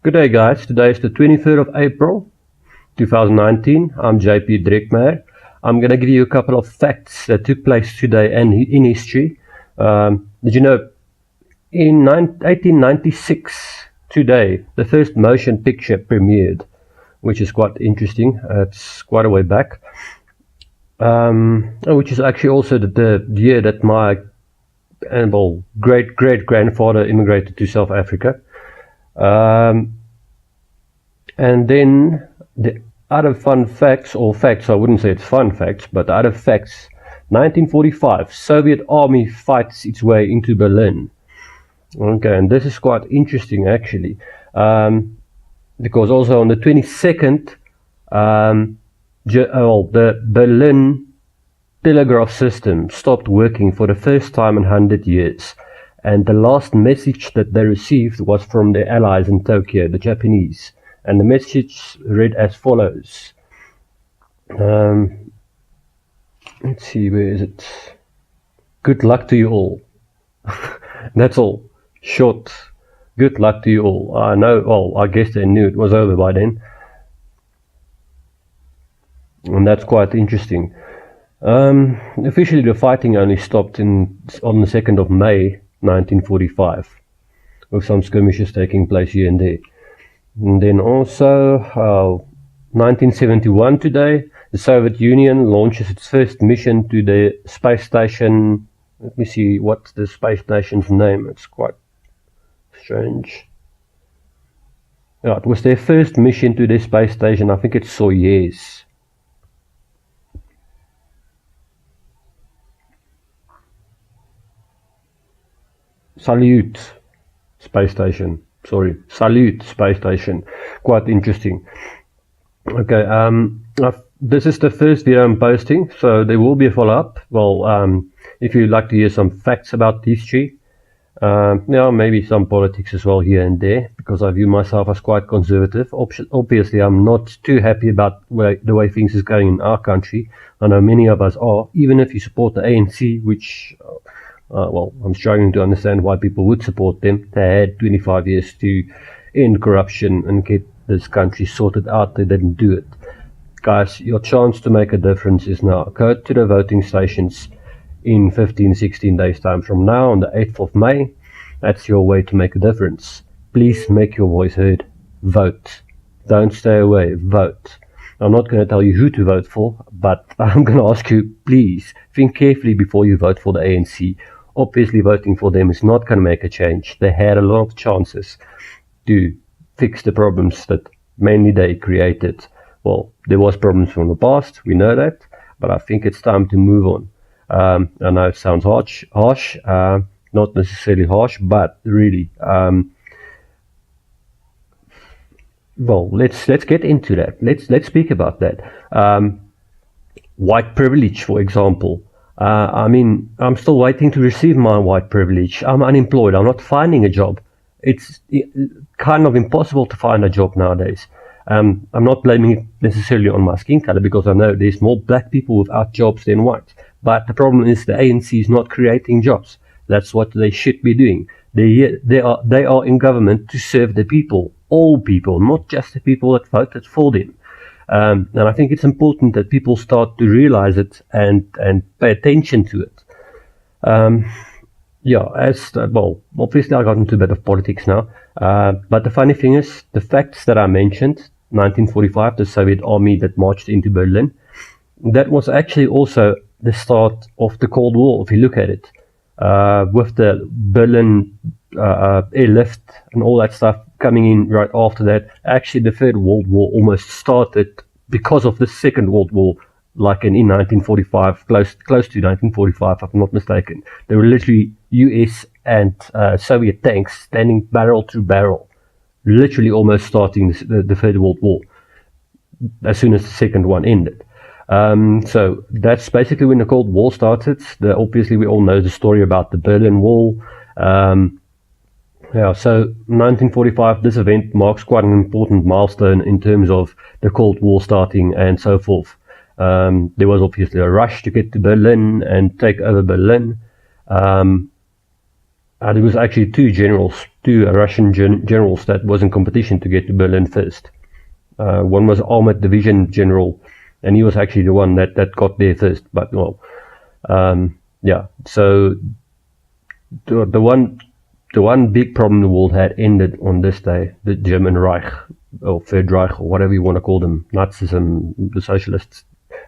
Good day, guys. Today is the 23rd of April, 2019. I'm JP Drekmeijer. I'm going to give you a couple of facts that took place today and in history. Did you know, in 1896, today, the first motion picture premiered, which is quite interesting. It's quite a way back. Which is actually also the year that my great-great-grandfather immigrated to South Africa. And then the other fun facts, or facts, I wouldn't say it's fun facts, but the other facts, 1945, Soviet army fights its way into Berlin. Okay, and this is quite interesting actually, because also on the 22nd, the Berlin telegraph system stopped working for the first time in 100 years. And the last message that they received was from their allies in Tokyo, the Japanese. And the message read as follows. Let's see, where is it? Good luck to you all. That's all. Short. Good luck to you all. I know, well, I guess they knew it was over by then. And that's quite interesting. Officially, the fighting only stopped on the 2nd of May, 1945, with some skirmishes taking place here and there. And then also, 1971 today, the Soviet Union launches its first mission to the space station. Let me see what's the space station's name. It's quite strange. Yeah, it was their first mission to the space station. I think it's Soyuz. Salyut space station. Sorry, Salyut space station. Quite interesting. Okay, this is the first video I'm posting, so there will be a follow-up. Well, if you'd like to hear some facts about history, maybe some politics as well here and there, because I view myself as quite conservative. Obviously, I'm not too happy about the way things is going in our country. I know many of us are, even if you support the ANC, which... I'm struggling to understand why people would support them. They had 25 years to end corruption and get this country sorted out. They didn't do it. Guys, your chance to make a difference is now. Go to the voting stations in 15-16 days time from now on the 8th of May. That's your way to make a difference. Please make your voice heard. Vote. Don't stay away. Vote. I'm not going to tell you who to vote for, but I'm going to ask you, please, think carefully before you vote for the ANC. Obviously, voting for them is not going to make a change. They had a lot of chances to fix the problems that mainly they created. Well, there was problems from the past, we know that, but I think it's time to move on. I know it sounds harsh, not necessarily harsh, but really. Well, let's get into that. Let's speak about that. White privilege, for example. I'm still waiting to receive my white privilege. I'm unemployed. I'm not finding a job. It's kind of impossible to find a job nowadays. I'm not blaming it necessarily on my skin color, because I know there's more black people without jobs than white. But the problem is the ANC is not creating jobs. That's what they should be doing. They are in government to serve the people, all people, not just the people that voted for them. And I think it's important that people start to realize it and pay attention to it. Obviously I got into a bit of politics now. But the funny thing is, the facts that I mentioned, 1945, the Soviet army that marched into Berlin, that was actually also the start of the Cold War, if you look at it. With the Berlin airlift and all that stuff coming in right after that. Actually, the Third World War almost started because of the Second World War, like in 1945, close to 1945, if I'm not mistaken. There were literally US and Soviet tanks standing barrel to barrel, literally almost starting the Third World War as soon as the second one ended. So that's basically when the Cold War started. Obviously, we all know the story about the Berlin Wall. So 1945, this event marks quite an important milestone in terms of the Cold War starting and so forth. There was obviously a rush to get to Berlin and take over Berlin. There was actually two two Russian generals that was in competition to get to Berlin first. One was Armored Division General, and he was actually the one that got there first. But well, yeah. So the one big problem the world had ended on this day. The German Reich, or Third Reich, or whatever you want to call them, Nazism, the socialists,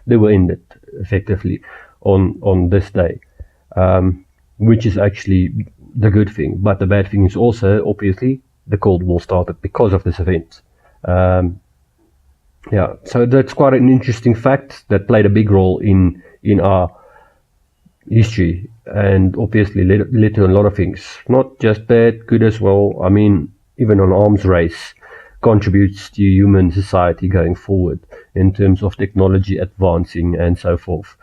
they were ended effectively on this day, which is actually the good thing. But the bad thing is also, obviously, the Cold War started because of this event. Yeah, so that's quite an interesting fact that played a big role in our history, and obviously led to a lot of things, not just bad, good as well. I mean, even an arms race contributes to human society going forward in terms of technology advancing and so forth.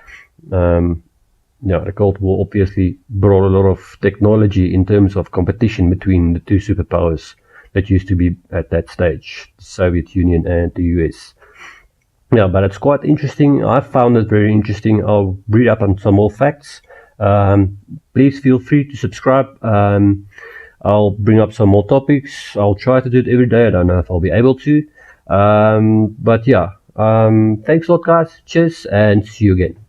Yeah, the Cold War obviously brought a lot of technology in terms of competition between the two superpowers that used to be at that stage, the Soviet Union and the US. Yeah, but it's quite interesting. I found it very interesting. I'll read up on some more facts. Please feel free to subscribe. I'll bring up some more topics. I'll try to do it every day. I don't know if I'll be able to. But yeah, thanks a lot, guys. Cheers, and see you again.